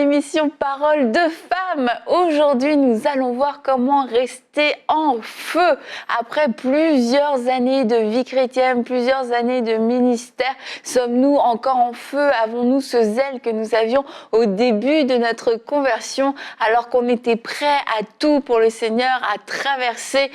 l'émission Parole de femmes. Aujourd'hui, nous allons voir comment rester en feu. Après plusieurs années de vie chrétienne, plusieurs années de ministère, sommes-nous encore en feu? Avons-nous ce zèle que nous avions au début de notre conversion, alors qu'on était prêt à tout pour le Seigneur, à traverser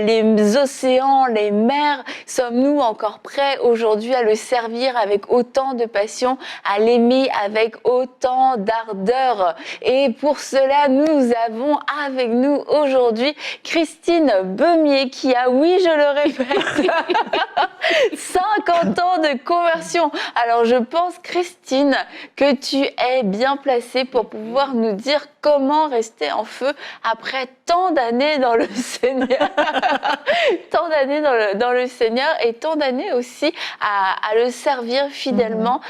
les océans, les mers? Sommes-nous encore prêts aujourd'hui à le servir avec autant de passion, à l'aimer avec autant d'ardeur? Et pour cela, nous avons avec nous aujourd'hui Christine Beumier qui a, oui, je le répète, 50 ans de conversion. Alors je pense, Christine, que tu es bien placée pour pouvoir nous dire comment rester en feu après tant d'années dans le Seigneur, tant d'années dans le Seigneur et tant d'années aussi à le servir fidèlement.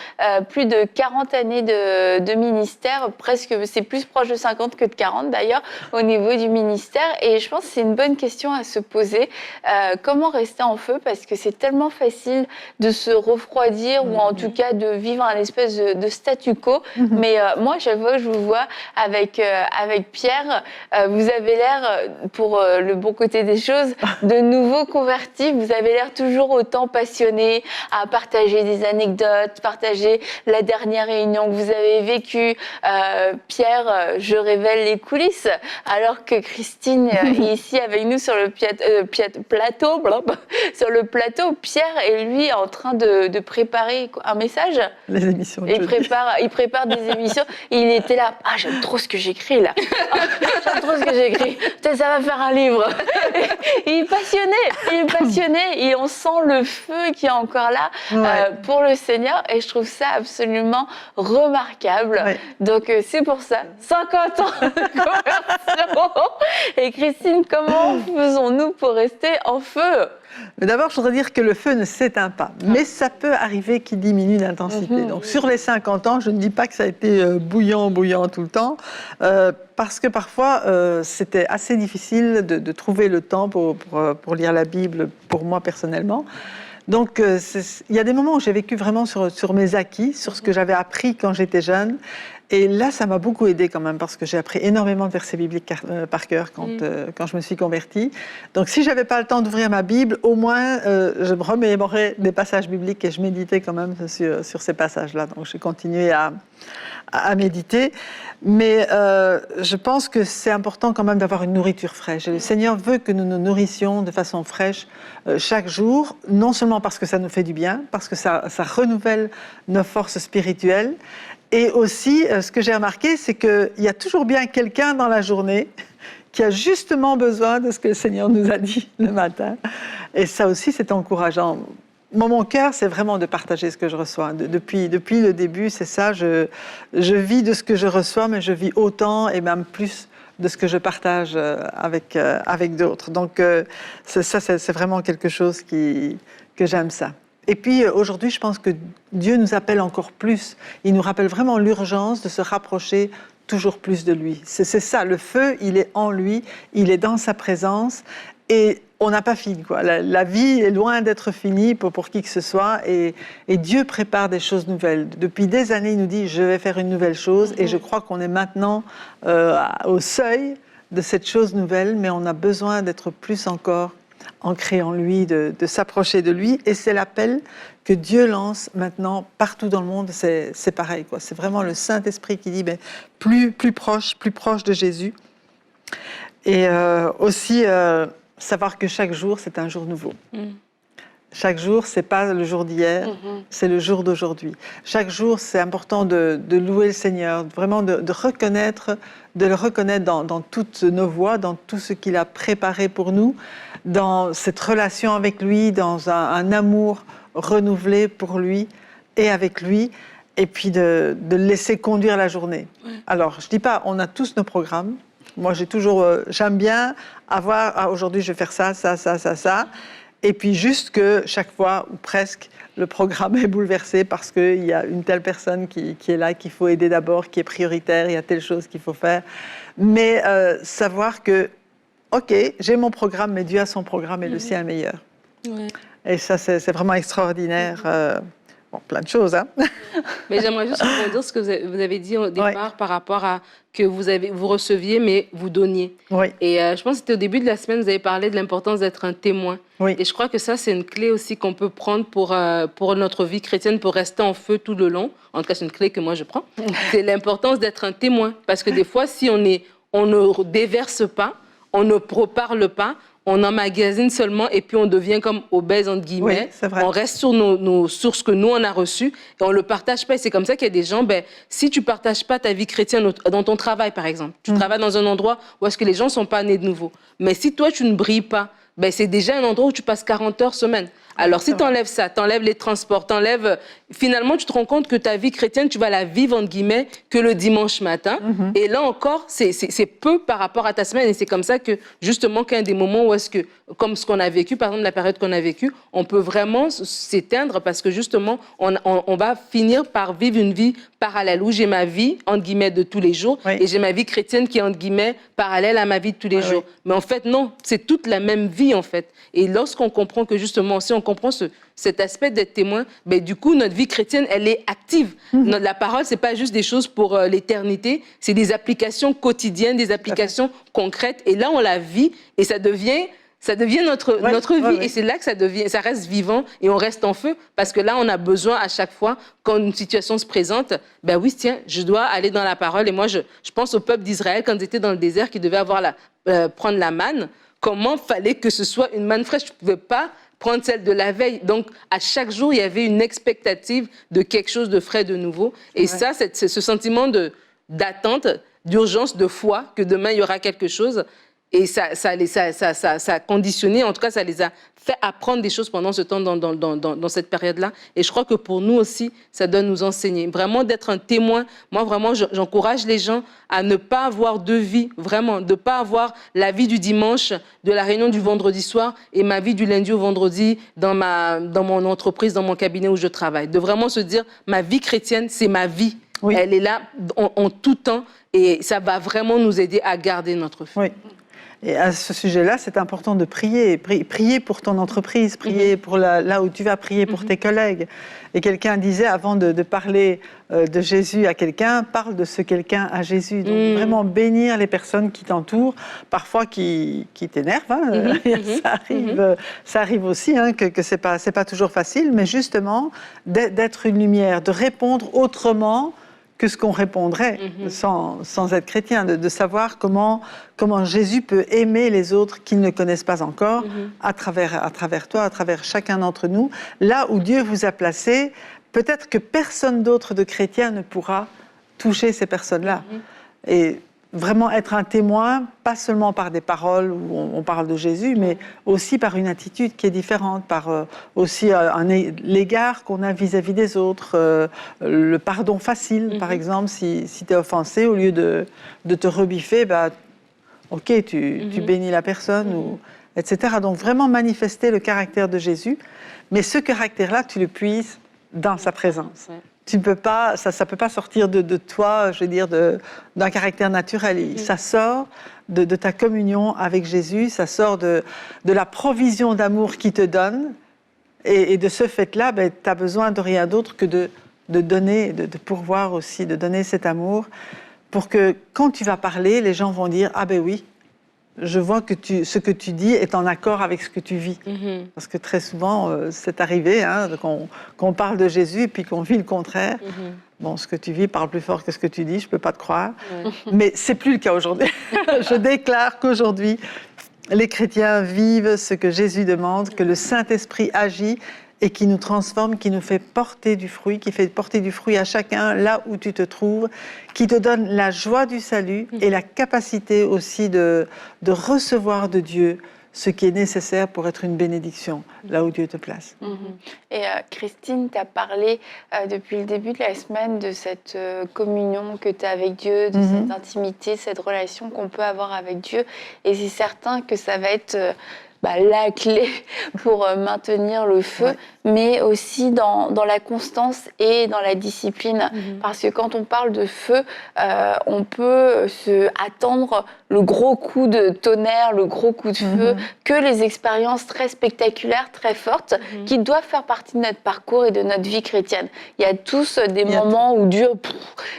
Plus de 40 années de ministère, presque, c'est plus proche de 50 que de 40 d'ailleurs, au niveau du ministère. Et je pense que c'est une bonne question à se poser. Comment rester en feu? Parce que c'est tellement facile de se refroidir ou en tout cas de vivre un espèce de statu quo. Mais moi, chaque fois que je vous vois avec Pierre, vous avez l'air, pour le bon côté des choses, de nouveaux convertis. Vous avez l'air toujours autant passionné à partager des anecdotes, partager la dernière réunion que vous avez vécue. Pierre, je révèle les coulisses, alors que Christine est ici avec nous sur le plateau. Sur le plateau, Pierre est lui en train de préparer un message. Les émissions. Il prépare des émissions. Il était là. Ah, j'aime trop ce que j'écris là. J'aime trop ce que j'écris. Peut-être ça va faire un livre. Il est passionné. Et on sent le feu qui est encore là pour le Seigneur. Et je trouve ça absolument remarquable. Ouais. Donc c'est pour ça, 50 ans de conversion. Et Christine, comment faisons-nous pour rester en feu? Mais d'abord, je voudrais dire que le feu ne s'éteint pas, mais ça peut arriver qu'il diminue d'intensité. Donc sur les 50 ans, je ne dis pas que ça a été bouillant tout le temps, parce que parfois c'était assez difficile de trouver le temps pour lire la Bible, pour moi personnellement. Donc il y a des moments où j'ai vécu vraiment sur mes acquis, sur ce que j'avais appris quand j'étais jeune. Et là, ça m'a beaucoup aidée quand même, parce que j'ai appris énormément de versets bibliques par cœur quand je me suis convertie. Donc, si je n'avais pas le temps d'ouvrir ma Bible, au moins, je me remémorais des passages bibliques et je méditais quand même sur ces passages-là. Donc, j'ai continué à méditer. Mais je pense que c'est important quand même d'avoir une nourriture fraîche. Et le Seigneur veut que nous nous nourrissions de façon fraîche chaque jour, non seulement parce que ça nous fait du bien, parce que ça renouvelle nos forces spirituelles. Et aussi, ce que j'ai remarqué, c'est qu'il y a toujours bien quelqu'un dans la journée qui a justement besoin de ce que le Seigneur nous a dit le matin. Et ça aussi, c'est encourageant. Moi, mon cœur, c'est vraiment de partager ce que je reçois. Depuis le début, c'est ça. Je vis de ce que je reçois, mais je vis autant et même plus de ce que je partage avec d'autres. Donc, ça, c'est vraiment quelque chose que j'aime ça. Et puis aujourd'hui, je pense que Dieu nous appelle encore plus. Il nous rappelle vraiment l'urgence de se rapprocher toujours plus de lui. C'est ça, le feu, il est en lui, il est dans sa présence et on n'a pas fini, quoi. La vie est loin d'être finie pour qui que ce soit et Dieu prépare des choses nouvelles. Depuis des années, il nous dit « je vais faire une nouvelle chose » et je crois qu'on est maintenant au seuil de cette chose nouvelle, mais on a besoin d'être plus encore ancré en lui, de s'approcher de lui. Et c'est l'appel que Dieu lance maintenant partout dans le monde. C'est pareil, quoi. C'est vraiment le Saint-Esprit qui dit plus proche de Jésus. Et aussi savoir que chaque jour, c'est un jour nouveau. Chaque jour, c'est pas le jour d'hier, c'est le jour d'aujourd'hui. Chaque jour, c'est important de louer le Seigneur, vraiment de le reconnaître dans toutes nos voies, dans tout ce qu'il a préparé pour nous, dans cette relation avec lui, dans un amour renouvelé pour lui et avec lui, et puis de le laisser conduire la journée. Ouais. Alors, je dis pas, on a tous nos programmes. Moi, j'aime bien avoir, aujourd'hui, je vais faire ça. Et puis juste que chaque fois, ou presque, le programme est bouleversé parce qu'il y a une telle personne qui est là, qu'il faut aider d'abord, qui est prioritaire, il y a telle chose qu'il faut faire. Mais savoir que, OK, j'ai mon programme, mais Dieu a son programme et le sien est meilleur. Ouais. Et ça, c'est vraiment extraordinaire. bon, plein de choses. Hein. Mais j'aimerais juste rebondir ce que vous avez dit au départ par rapport à que vous receviez, mais vous donniez. Oui. Et je pense que c'était au début de la semaine, vous avez parlé de l'importance d'être un témoin. Oui. Et je crois que ça, c'est une clé aussi qu'on peut prendre pour notre vie chrétienne, pour rester en feu tout le long. En tout cas, c'est une clé que moi, je prends. C'est l'importance d'être un témoin. Parce que des fois, si on ne déverse pas, on ne proparle pas, on emmagasine seulement et puis on devient comme obèse, entre guillemets. Oui, c'est vrai. On reste sur nos sources que nous, on a reçues et on ne le partage pas. Et c'est comme ça qu'il y a des gens, si tu ne partages pas ta vie chrétienne dans ton travail, par exemple, tu travailles dans un endroit où est-ce que les gens ne sont pas nés de nouveau. Mais si toi, tu ne brilles pas, c'est déjà un endroit où tu passes 40 heures semaine. Alors, si tu enlèves ça, tu enlèves les transports, finalement, tu te rends compte que ta vie chrétienne, tu vas la vivre, entre guillemets, que le dimanche matin. Et là encore, c'est peu par rapport à ta semaine. Et c'est comme ça que, justement, qu'il y a des moments où est-ce que, comme ce qu'on a vécu, par exemple, la période qu'on a vécue, on peut vraiment s'éteindre parce que, justement, on va finir par vivre une vie parallèle où j'ai ma vie, entre guillemets, de tous les jours et j'ai ma vie chrétienne qui est, entre guillemets, parallèle à ma vie de tous les jours. Mais en fait, non, c'est toute la même vie, en fait. Et lorsqu'on comprend que, justement, si on comprend cet aspect d'être témoin, du coup, notre vie chrétienne, elle est active. La parole, c'est pas juste des choses pour l'éternité, c'est des applications quotidiennes, des applications concrètes. Et là, on la vit et ça devient notre vie. Et c'est là que ça reste vivant et on reste en feu parce que là, on a besoin à chaque fois, quand une situation se présente, oui, tiens, je dois aller dans la parole. Et moi, je pense au peuple d'Israël quand ils étaient dans le désert, qui devaient prendre la manne. Comment fallait que ce soit une manne fraîche? Je ne pouvais pas prendre celle de la veille. Donc, à chaque jour, il y avait une expectative de quelque chose de frais, de nouveau. Et ça, c'est ce sentiment d'attente, d'urgence, de foi, que demain, il y aura quelque chose. Et ça a conditionné, en tout cas, ça les a fait apprendre des choses pendant ce temps, dans cette période-là. Et je crois que pour nous aussi, ça doit nous enseigner. Vraiment d'être un témoin. Moi, vraiment, j'encourage les gens à ne pas avoir deux vies, vraiment. De ne pas avoir la vie du dimanche, de la réunion du vendredi soir et ma vie du lundi au vendredi dans mon entreprise, dans mon cabinet où je travaille. De vraiment se dire, ma vie chrétienne, c'est ma vie. Oui. Elle est là en tout temps et ça va vraiment nous aider à garder notre foi. Oui. Et à ce sujet-là, c'est important de prier. Prier pour ton entreprise, prier pour là où tu vas, prier pour tes collègues. Et quelqu'un disait, avant de parler de Jésus à quelqu'un, parle de ce quelqu'un à Jésus. Donc vraiment bénir les personnes qui t'entourent, parfois qui t'énervent. Hein. Ça arrive aussi, hein, que c'est pas toujours facile, mais justement d'être une lumière, de répondre autrement que ce qu'on répondrait sans être chrétien, de savoir comment Jésus peut aimer les autres qui ne le connaissent pas encore à travers toi, à travers chacun d'entre nous. Là où Dieu vous a placé, peut-être que personne d'autre de chrétien ne pourra toucher ces personnes-là. Et vraiment être un témoin, pas seulement par des paroles où on parle de Jésus, mais aussi par une attitude qui est différente, par aussi l'égard qu'on a vis-à-vis des autres, le pardon facile, par exemple, si tu es offensé, au lieu de te rebiffer, ok, tu bénis la personne, etc. Donc vraiment manifester le caractère de Jésus, mais ce caractère-là, tu le puises dans sa présence. Tu ne peux pas, ça peut pas sortir de toi, je veux dire, d'un caractère naturel. Ça sort de ta communion avec Jésus, ça sort de la provision d'amour qu'il te donne. Et de ce fait-là, tu as besoin de rien d'autre que de donner, de pourvoir aussi, de donner cet amour, pour que quand tu vas parler, les gens vont dire « Ah ben oui, je vois que ce que tu dis est en accord avec ce que tu vis. Parce que très souvent, c'est arrivé qu'on parle de Jésus et puis qu'on vit le contraire. Bon, ce que tu vis parle plus fort que ce que tu dis, je ne peux pas te croire. Mais ce n'est plus le cas aujourd'hui. Je déclare qu'aujourd'hui, les chrétiens vivent ce que Jésus demande, que le Saint-Esprit agit et qui nous transforme, qui nous fait porter du fruit, qui fait porter du fruit à chacun là où tu te trouves, qui te donne la joie du salut et la capacité aussi de recevoir de Dieu ce qui est nécessaire pour être une bénédiction là où Dieu te place. Et Christine, tu as parlé depuis le début de la semaine de cette communion que tu as avec Dieu, de cette intimité, cette relation qu'on peut avoir avec Dieu. Et c'est certain que ça va être la clé pour maintenir le feu, mais aussi dans la constance et dans la discipline. Parce que quand on parle de feu, on peut attendre le gros coup de tonnerre, le gros coup de feu, que les expériences très spectaculaires, très fortes, qui doivent faire partie de notre parcours et de notre vie chrétienne. Il y a tous des moments où Dieu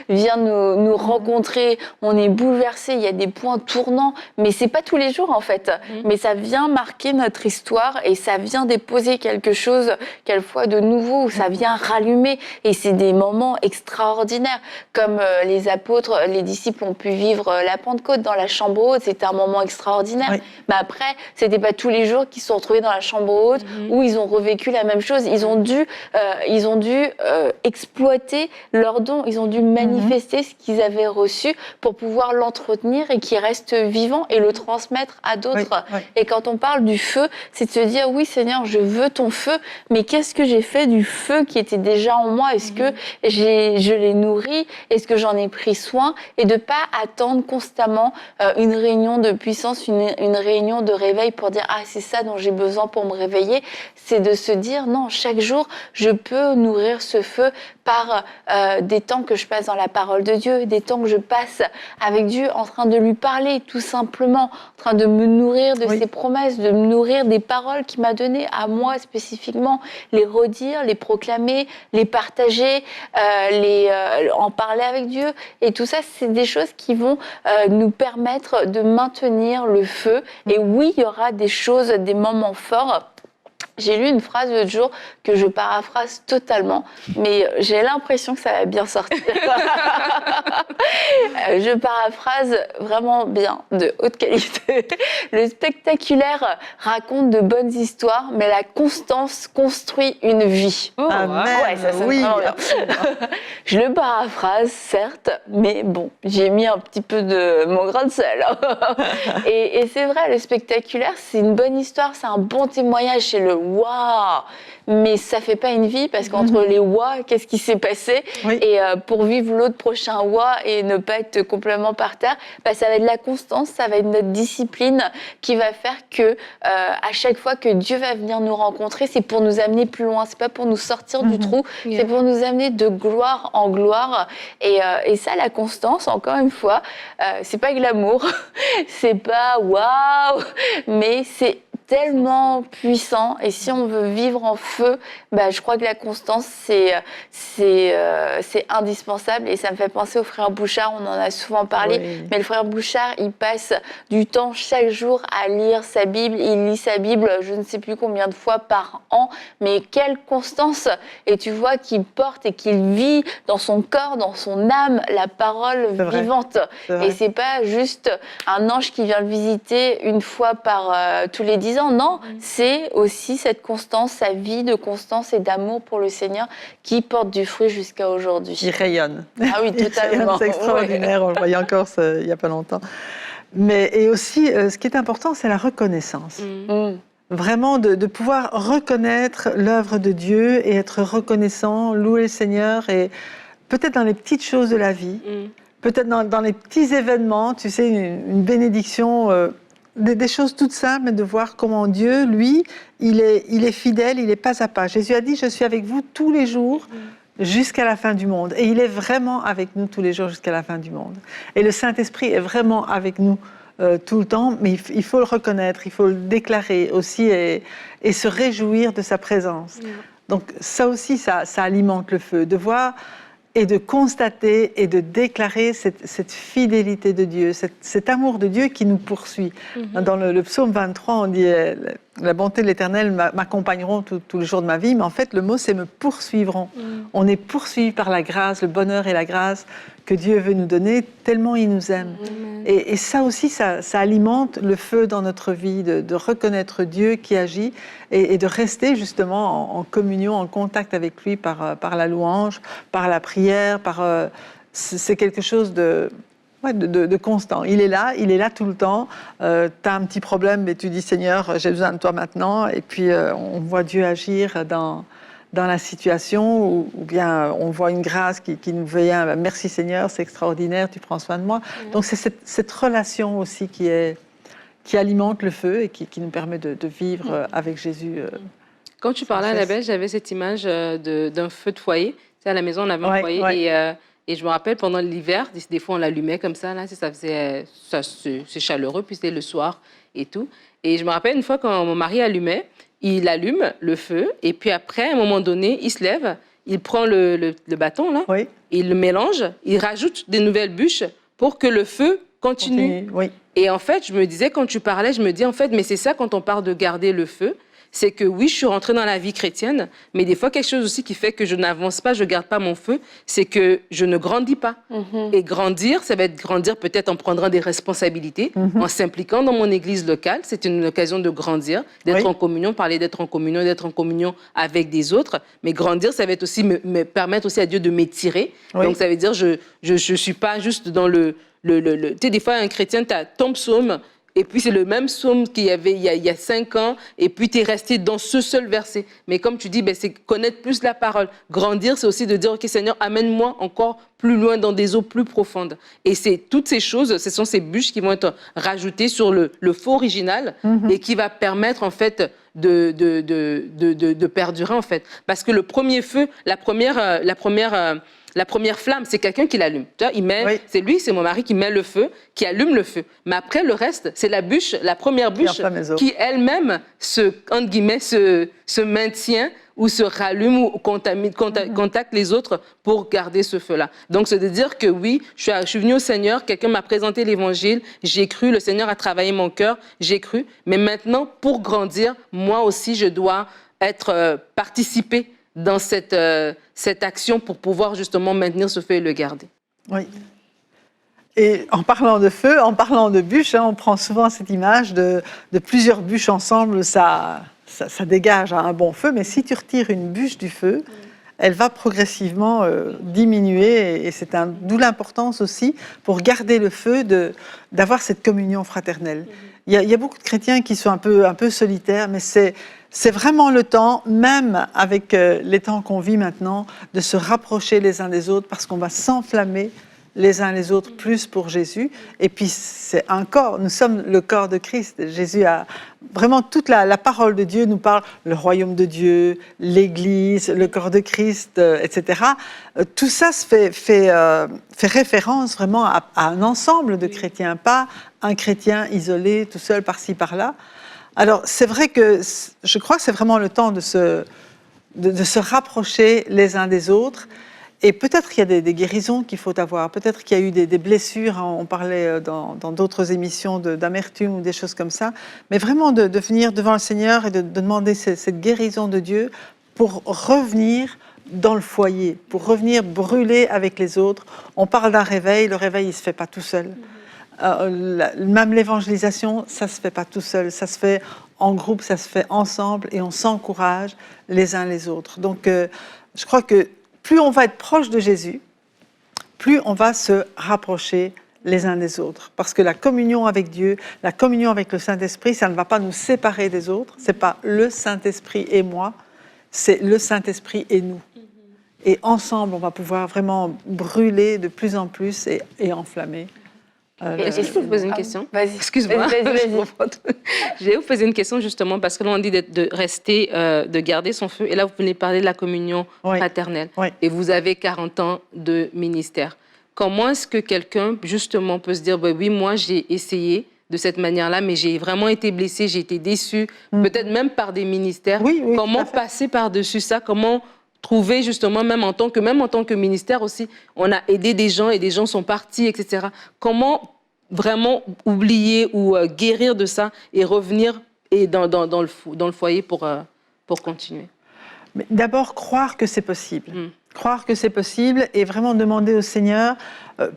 vient nous rencontrer, on est bouleversé, il y a des points tournants, mais c'est pas tous les jours en fait. Mais ça vient marquer notre histoire et ça vient déposer quelque chose, quelquefois de nouveau, où ça vient rallumer. Et c'est des moments extraordinaires, comme les apôtres, les disciples ont pu vivre la Pentecôte dans la chambre haute, c'était un moment extraordinaire. Oui. Mais après, c'était pas tous les jours qu'ils se sont retrouvés dans la chambre haute où ils ont revécu la même chose. Ils ont dû exploiter leurs dons, ils ont dû manifester ce qu'ils avaient reçu pour pouvoir l'entretenir et qu'il reste vivant et le transmettre à d'autres. Oui. Et quand on parle du feu, c'est de se dire oui Seigneur, je veux ton feu, mais qu'est-ce que j'ai fait du feu qui était déjà en moi? Est-ce que je l'ai nourri? Est-ce que j'en ai pris soin? Et de pas attendre constamment une réunion de puissance, une réunion de réveil pour dire ah c'est ça dont j'ai besoin pour me réveiller. C'est de se dire non, chaque jour je peux nourrir ce feu par des temps que je passe dans la parole de Dieu, des temps que je passe avec Dieu en train de lui parler tout simplement, en train de me nourrir de ses promesses, de me nourrir des paroles qu'il m'a données à moi spécifiquement, les redire, les proclamer, les partager, en parler avec Dieu. Et tout ça, c'est des choses qui vont nous permettre de maintenir le feu. Et oui, il y aura des choses, des moments forts. J'ai lu une phrase l'autre jour que je paraphrase totalement, mais j'ai l'impression que ça va bien sortir. Je paraphrase vraiment bien, de haute qualité. Le spectaculaire raconte de bonnes histoires, mais la constance construit une vie. Amen. Ouais, ça sonne Oui, vraiment bien. absolument. Je le paraphrase, certes, mais bon, j'ai mis un petit peu de mon grain de sel. Et c'est vrai, le spectaculaire, c'est une bonne histoire, c'est un bon témoignage, c'est le waouh, mais ça fait pas une vie parce qu'entre les waouh, qu'est-ce qui s'est passé et pour vivre l'autre prochain waouh et ne pas être complètement par terre, ça va être la constance, ça va être notre discipline qui va faire que à chaque fois que Dieu va venir nous rencontrer, c'est pour nous amener plus loin, c'est pas pour nous sortir du trou, c'est pour nous amener de gloire en gloire. Et ça, la constance, encore une fois, c'est pas glamour, c'est pas waouh, mais c'est tellement puissant. Et si on veut vivre en feu, je crois que la constance, c'est indispensable. Et ça me fait penser au frère Bouchard, on en a souvent parlé. Oui. Mais le frère Bouchard, il passe du temps chaque jour à lire sa Bible. Il lit sa Bible, je ne sais plus combien de fois par an. Mais quelle constance! Et tu vois qu'il porte et qu'il vit dans son corps, dans son âme, la parole vivante. Et c'est pas juste un ange qui vient le visiter une fois par tous les 10 ans. Non, c'est aussi cette constance, sa vie de constance et d'amour pour le Seigneur qui porte du fruit jusqu'à aujourd'hui. Il rayonne. Ah oui, totalement. C'est extraordinaire, on le voyait encore il n'y a pas longtemps. Et aussi, ce qui est important, c'est la reconnaissance. Vraiment de pouvoir reconnaître l'œuvre de Dieu et être reconnaissant, louer le Seigneur, et peut-être dans les petites choses de la vie, peut-être dans les petits événements, tu sais, une bénédiction... Des choses toutes simples, mais de voir comment Dieu, lui, il est fidèle, il est pas à pas. Jésus a dit, je suis avec vous tous les jours jusqu'à la fin du monde. Et il est vraiment avec nous tous les jours jusqu'à la fin du monde. Et le Saint-Esprit est vraiment avec nous tout le temps, mais il faut le reconnaître, il faut le déclarer aussi et se réjouir de sa présence. Donc ça aussi, ça alimente le feu, de voir... et de constater et de déclarer cette fidélité de Dieu, cet amour de Dieu qui nous poursuit. Dans le psaume 23, on dit « La bonté de l'Éternel m'accompagneront tous les jours de ma vie », mais en fait, le mot, c'est « me poursuivront ». On est poursuivi par la grâce, le bonheur et la grâce que Dieu veut nous donner, tellement il nous aime. Et ça aussi, ça alimente le feu dans notre vie, de reconnaître Dieu qui agit et de rester justement en communion, en contact avec lui par la louange, par la prière, c'est quelque chose de constant. Il est là tout le temps. Tu as un petit problème, mais tu dis Seigneur, j'ai besoin de toi maintenant. Et puis on voit Dieu agir dans la situation, ou bien on voit une grâce qui nous vient, merci Seigneur, c'est extraordinaire, tu prends soin de moi. Donc c'est cette relation aussi qui est qui alimente le feu et qui nous permet de vivre avec Jésus. Quand tu parlais à la belle, j'avais cette image d'un feu de foyer. Tu sais, à la maison, on avait un foyer et je me rappelle, pendant l'hiver, des fois, on l'allumait comme ça, là, c'est chaleureux, puis c'était le soir et tout. Et je me rappelle une fois quand mon mari allumait, il allume le feu et puis après, à un moment donné, il se lève, il prend le bâton, là, il le mélange, il rajoute des nouvelles bûches pour que le feu continue. Oui. Et en fait, je me disais, quand tu parlais, je me dis, en fait, mais c'est ça quand on parle de garder le feu, c'est que oui, je suis rentrée dans la vie chrétienne, mais des fois, quelque chose aussi qui fait que je n'avance pas, je ne garde pas mon feu, c'est que je ne grandis pas. Et grandir, ça va être grandir peut-être en prenant des responsabilités, en s'impliquant dans mon église locale. C'est une occasion de grandir, d'être en communion, parler d'être en communion avec des autres. Mais grandir, ça va être aussi me permettre aussi à Dieu de m'étirer. Donc, ça veut dire je suis pas juste dans tu sais, des fois, un chrétien, tu as ton psaume, et puis c'est le même psaume qu'il y avait il y a 5 ans, et puis tu es resté dans ce seul verset. Mais comme tu dis, c'est connaître plus la parole. Grandir, c'est aussi de dire, OK Seigneur, amène-moi encore plus loin dans des eaux plus profondes. Et c'est toutes ces choses, ce sont ces bûches qui vont être rajoutées sur le feu original et qui va permettre en fait de perdurer en fait. Parce que le premier feu, la première flamme, c'est quelqu'un qui l'allume. C'est lui, c'est mon mari qui met le feu, qui allume le feu. Mais après, le reste, c'est la première bûche qui elle-même entre guillemets, se maintient ou se rallume ou contacte les autres pour garder ce feu-là. Donc, c'est de dire que oui, je suis venue au Seigneur, quelqu'un m'a présenté l'Évangile, j'ai cru, le Seigneur a travaillé mon cœur, j'ai cru. Mais maintenant, pour grandir, moi aussi, je dois participer dans cette action pour pouvoir justement maintenir ce feu et le garder. Oui. Et en parlant de feu, en parlant de bûches, on prend souvent cette image de plusieurs bûches ensemble, ça dégage un bon feu, mais si tu retires une bûche du feu, elle va progressivement diminuer, et c'est d'où l'importance aussi, pour garder le feu, d'avoir cette communion fraternelle. Il y a beaucoup de chrétiens qui sont un peu solitaires, mais c'est vraiment le temps, même avec les temps qu'on vit maintenant, de se rapprocher les uns des autres, parce qu'on va s'enflammer les uns les autres plus pour Jésus. Et puis c'est un corps, nous sommes le corps de Christ. Jésus a vraiment toute la parole de Dieu nous parle, le royaume de Dieu, l'Église, le corps de Christ, etc. Tout ça fait référence vraiment à un ensemble de chrétiens, pas un chrétien isolé, tout seul par-ci, par-là. Alors, c'est vrai que je crois que c'est vraiment le temps de se rapprocher les uns des autres. Et peut-être qu'il y a des guérisons qu'il faut avoir, peut-être qu'il y a eu des blessures, on parlait dans d'autres émissions d'amertume ou des choses comme ça, mais vraiment de venir devant le Seigneur et de demander cette guérison de Dieu pour revenir dans le foyer, pour revenir brûler avec les autres. On parle d'un réveil, le réveil il ne se fait pas tout seul. Même l'évangélisation, ça ne se fait pas tout seul, ça se fait en groupe, ça se fait ensemble et on s'encourage les uns les autres. Donc je crois que plus on va être proche de Jésus, plus on va se rapprocher les uns des autres. Parce que la communion avec Dieu, la communion avec le Saint-Esprit, ça ne va pas nous séparer des autres. Ce n'est pas le Saint-Esprit et moi, c'est le Saint-Esprit et nous. Et ensemble, on va pouvoir vraiment brûler de plus en plus et enflammer. Est-ce que je peux vous poser une question? Vas-y. Excuse-moi. Vas-y. Je vais vous poser une question justement parce que là on dit de rester, de garder son feu. Et là vous venez parler de la communion fraternelle. Oui. Et vous avez 40 ans de ministère. Comment est-ce que quelqu'un justement peut se dire oui, moi j'ai essayé de cette manière-là, mais j'ai vraiment été blessée, j'ai été déçue, peut-être même par des ministères. Oui, comment passer par-dessus ça? Comment trouver justement, même en tant que ministère aussi, on a aidé des gens et des gens sont partis, etc. Comment vraiment oublier ou guérir de ça et revenir dans le foyer pour continuer? Mais d'abord, croire que c'est possible. Croire que c'est possible et vraiment demander au Seigneur,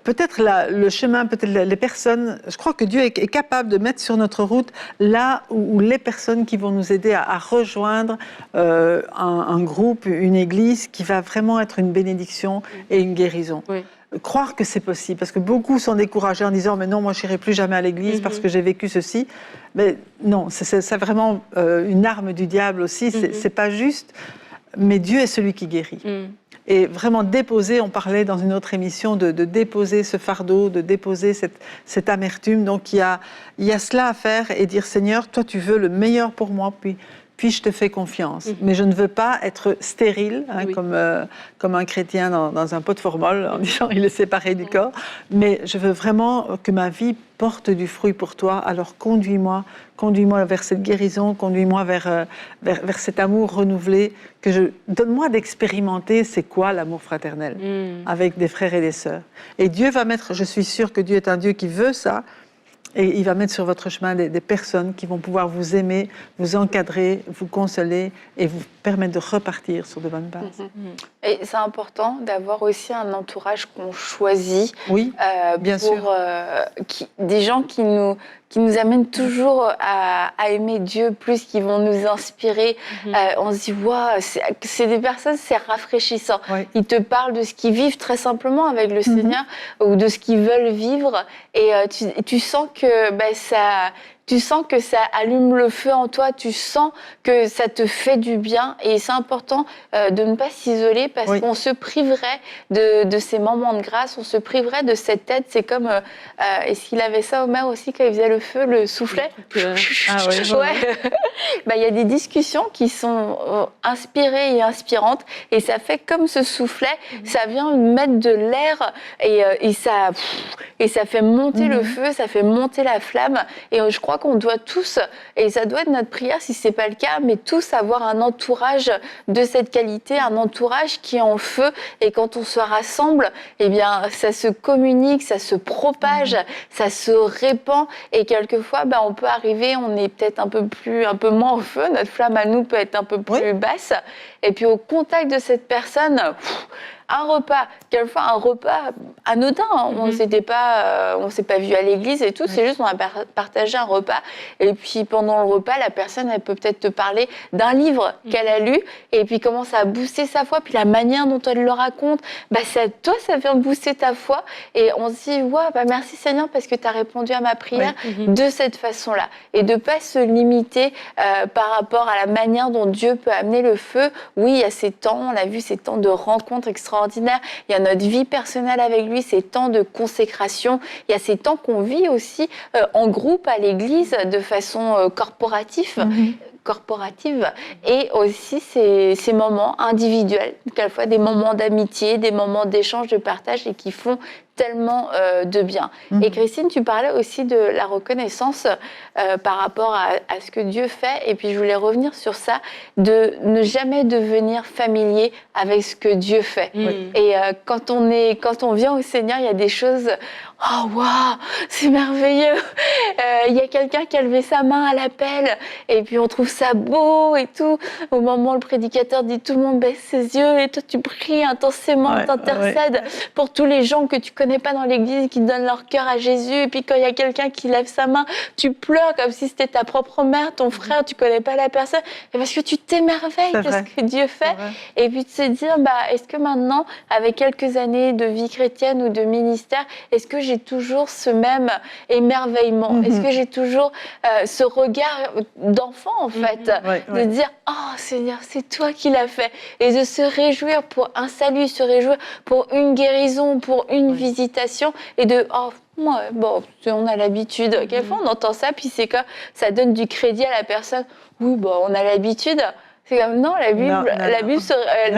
peut-être le chemin, peut-être les personnes. Je crois que Dieu est capable de mettre sur notre route là où les personnes qui vont nous aider à rejoindre un groupe, une église qui va vraiment être une bénédiction et une guérison. Oui. Croire que c'est possible, parce que beaucoup sont découragés en disant « mais non, moi je n'irai plus jamais à l'église parce que j'ai vécu ceci ». Mais non, c'est vraiment une arme du diable aussi, c'est pas juste, mais Dieu est celui qui guérit. et vraiment déposer, on parlait dans une autre émission de déposer ce fardeau, de déposer cette amertume. Donc il y a cela à faire et dire Seigneur, toi tu veux le meilleur pour moi, puis je te fais confiance. Mais je ne veux pas être stérile, comme un chrétien dans un pot de formol, en disant il est séparé du corps. Mais je veux vraiment que ma vie porte du fruit pour toi. Alors conduis-moi vers cette guérison, conduis-moi vers cet amour renouvelé. Donne-moi d'expérimenter c'est quoi l'amour fraternel avec des frères et des sœurs. Et Dieu va mettre, je suis sûre que Dieu est un Dieu qui veut ça, et il va mettre sur votre chemin des personnes qui vont pouvoir vous aimer, vous encadrer, vous consoler et vous permettre de repartir sur de bonnes bases. Et c'est important d'avoir aussi un entourage qu'on choisit. Oui, bien sûr. Des gens qui nous amènent toujours à aimer Dieu plus, qui vont nous inspirer. On se dit, wow, c'est des personnes, c'est rafraîchissant. Oui. Ils te parlent de ce qu'ils vivent très simplement avec le Seigneur ou de ce qu'ils veulent vivre. Et tu sens que tu sens que ça allume le feu en toi, tu sens que ça te fait du bien. Et c'est important de ne pas s'isoler parce qu'on se priverait de ces moments de grâce, on se priverait de cette aide. C'est comme, est-ce qu'il avait ça, Omer, aussi, quand il faisait le feu, le soufflet? Il y a des discussions qui sont inspirées et inspirantes. Et ça fait comme ce soufflet, ça vient mettre de l'air et ça fait monter le feu, ça fait monter la flamme. Et je crois qu'on doit tous, et ça doit être notre prière si ce n'est pas le cas, mais tous avoir un entourage de cette qualité, un entourage qui est en feu. Et quand on se rassemble, eh bien, ça se communique, ça se propage, ça se répand. Et quelquefois, on peut arriver, on est peut-être un peu moins en feu, notre flamme à nous peut être un peu plus basse. Et puis au contact de cette personne, un repas, quelquefois un repas anodin, on ne s'est pas vu à l'église et tout, c'est juste on a partagé un repas et puis pendant le repas, la personne elle peut peut-être te parler d'un livre qu'elle a lu et puis commence à booster sa foi, puis la manière dont elle le raconte, toi ça vient booster ta foi et on se dit merci Seigneur parce que tu as répondu à ma prière de cette façon-là et de ne pas se limiter par rapport à la manière dont Dieu peut amener le feu. Oui, il y a ces temps, on a vu ces temps de rencontres extraordinaires, il y a notre vie personnelle avec lui, ces temps de consécration, il y a ces temps qu'on vit aussi en groupe à l'église de façon corporative et aussi ces moments individuels, quelquefois des moments d'amitié, des moments d'échange, de partage et qui font tellement de bien. Et Christine, tu parlais aussi de la reconnaissance par rapport à ce que Dieu fait. Et puis, je voulais revenir sur ça, de ne jamais devenir familier avec ce que Dieu fait. Et quand on vient au Seigneur, il y a des choses... Oh, waouh, c'est merveilleux. Il y a quelqu'un qui a levé sa main à l'appel et puis on trouve ça beau et tout. Au moment où le prédicateur dit tout le monde baisse ses yeux et toi tu pries intensément, t'intercèdes pour tous les gens que tu connais pas dans l'église qui donnent leur cœur à Jésus. Et puis quand il y a quelqu'un qui lève sa main, tu pleures comme si c'était ta propre mère, ton frère, tu connais pas la personne. Et parce que tu t'émerveilles de ce que Dieu fait. Et puis de se dire, est-ce que maintenant, avec quelques années de vie chrétienne ou de ministère, est-ce que j'ai toujours ce même émerveillement? Est-ce que j'ai toujours ce regard d'enfant, en fait, de dire « Oh Seigneur, c'est toi qui l'as fait » et de se réjouir pour un salut, se réjouir pour une guérison, pour une visitation et de « Oh, on a l'habitude. » Quelquefois, on entend ça, puis c'est que ça donne du crédit à la personne. Oui, on a l'habitude. C'est comme, non, la Bible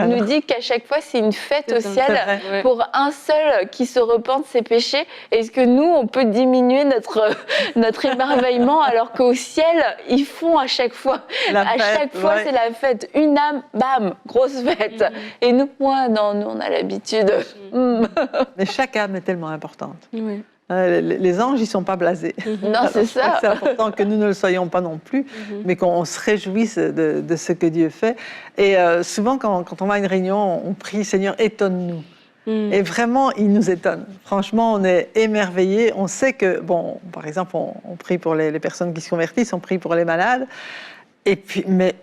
nous dit qu'à chaque fois, c'est une fête au ciel pour un seul qui se repent de ses péchés. Est-ce que nous, on peut diminuer notre émerveillement alors qu'au ciel, ils font à chaque fois. Chaque fois, c'est la fête. Une âme, bam, grosse fête. Et nous, nous, on a l'habitude. Mais chaque âme est tellement importante. Les anges, ils ne sont pas blasés. Non, c'est ça. C'est important que nous ne le soyons pas non plus, mais qu'on se réjouisse de ce que Dieu fait. Et souvent, quand on va à une réunion, on prie « Seigneur, étonne-nous ». Et vraiment, il nous étonne. Franchement, on est émerveillés. On sait que, par exemple, on prie pour les personnes qui se convertissent, on prie pour les malades. Et puis, mais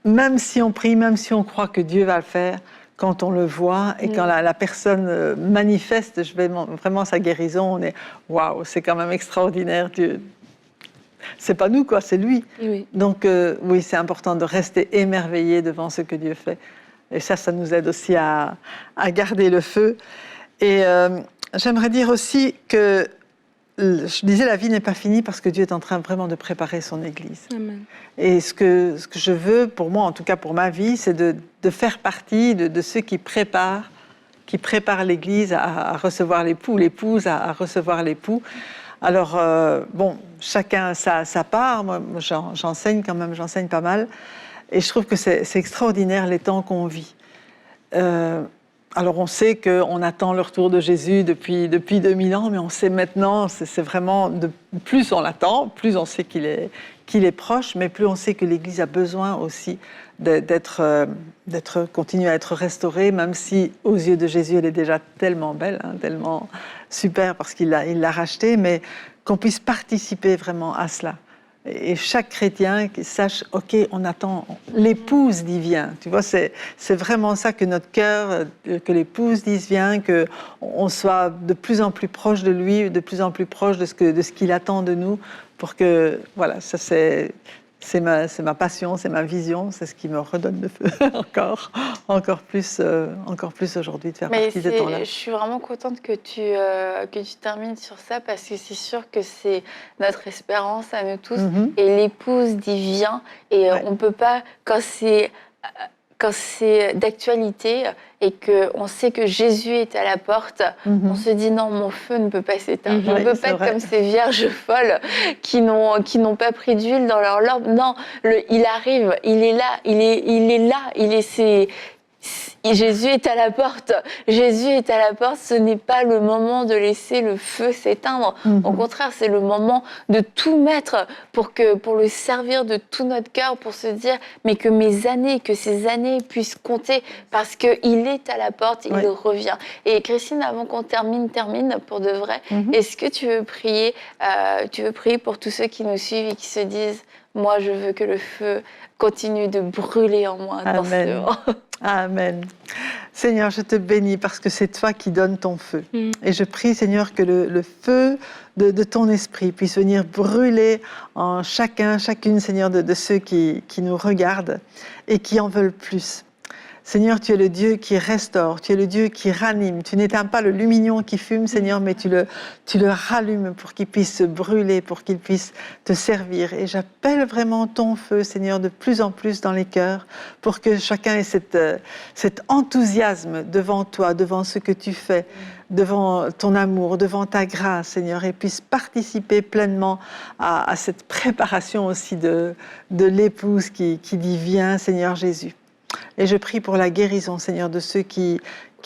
même si on prie, même si on croit que Dieu va le faire, quand on le voit et quand la personne manifeste vraiment sa guérison, on est « Waouh, c'est quand même extraordinaire, Dieu ». C'est pas nous, c'est lui. Donc, oui, c'est important de rester émerveillé devant ce que Dieu fait. Et ça nous aide aussi à garder le feu. Et j'aimerais dire aussi que, je disais, la vie n'est pas finie parce que Dieu est en train vraiment de préparer son Église. Amen. Et ce que je veux, pour moi, en tout cas pour ma vie, c'est de faire partie de ceux qui préparent l'Église à recevoir l'époux, l'épouse à recevoir l'époux. Alors, bon, chacun sa part. Moi, j'enseigne quand même, j'enseigne pas mal. Et je trouve que c'est extraordinaire les temps qu'on vit. Alors, on sait qu'on attend le retour de Jésus depuis 2000 ans, mais on sait maintenant, c'est vraiment, plus on l'attend, plus on sait qu'il est proche, mais plus on sait que l'Église a besoin aussi continuer à être restaurée, même si aux yeux de Jésus, elle est déjà tellement belle, hein, tellement super parce qu'il l'a rachetée, mais qu'on puisse participer vraiment à cela. Et chaque chrétien qui sache, ok, on attend l'épouse d'y vient. Tu vois, c'est vraiment ça que notre cœur, que l'épouse dise viens, que on soit de plus en plus proche de lui, de plus en plus proche de ce qu'il attend de nous, pour que, voilà, ça c'est ma passion, c'est ma vision, c'est ce qui me redonne le feu encore plus aujourd'hui de faire partie de temps-là. Je suis vraiment contente que tu termines sur ça parce que c'est sûr que c'est notre espérance à nous tous et l'épouse dit viens et on peut pas quand c'est d'actualité et qu'on sait que Jésus est à la porte, on se dit non, mon feu ne peut pas s'éteindre. On ne peut pas être comme ces vierges folles qui n'ont pas pris d'huile dans leur lampe. Non, il arrive, il est là, Jésus est à la porte. Jésus est à la porte. Ce n'est pas le moment de laisser le feu s'éteindre. Au contraire, c'est le moment de tout mettre pour le servir de tout notre cœur, pour se dire mais que ces années puissent compter parce qu'il est à la porte, il revient. Et Christine, avant qu'on termine pour de vrai, est-ce que tu veux prier pour tous ceux qui nous suivent et qui se disent moi, je veux que le feu continue de brûler en moi intensément. Amen. Seigneur, je te bénis parce que c'est toi qui donnes ton feu. Et je prie, Seigneur, que le feu de ton esprit puisse venir brûler en chacune, Seigneur, de ceux qui nous regardent et qui en veulent plus. Seigneur, tu es le Dieu qui restaure, tu es le Dieu qui ranime. Tu n'éteins pas le lumignon qui fume, Seigneur, mais tu le rallumes pour qu'il puisse se brûler, pour qu'il puisse te servir. Et j'appelle vraiment ton feu, Seigneur, de plus en plus dans les cœurs, pour que chacun ait cet enthousiasme devant toi, devant ce que tu fais, devant ton amour, devant ta grâce, Seigneur, et puisse participer pleinement à cette préparation aussi de l'épouse qui dit « Viens, Seigneur Jésus ». Et je prie pour la guérison, Seigneur, de ceux qui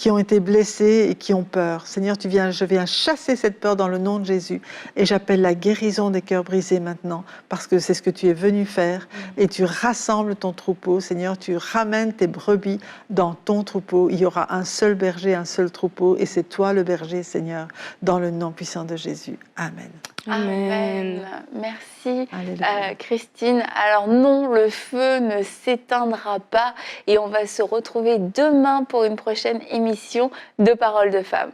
ont été blessés et qui ont peur. Seigneur, je viens chasser cette peur dans le nom de Jésus et j'appelle la guérison des cœurs brisés maintenant parce que c'est ce que tu es venu faire et tu rassembles ton troupeau. Seigneur, tu ramènes tes brebis dans ton troupeau. Il y aura un seul berger, un seul troupeau et c'est toi le berger, Seigneur, dans le nom puissant de Jésus. Amen. Amen. Merci Christine. Alors non, le feu ne s'éteindra pas et on va se retrouver demain pour une prochaine émission de Paroles de Femmes.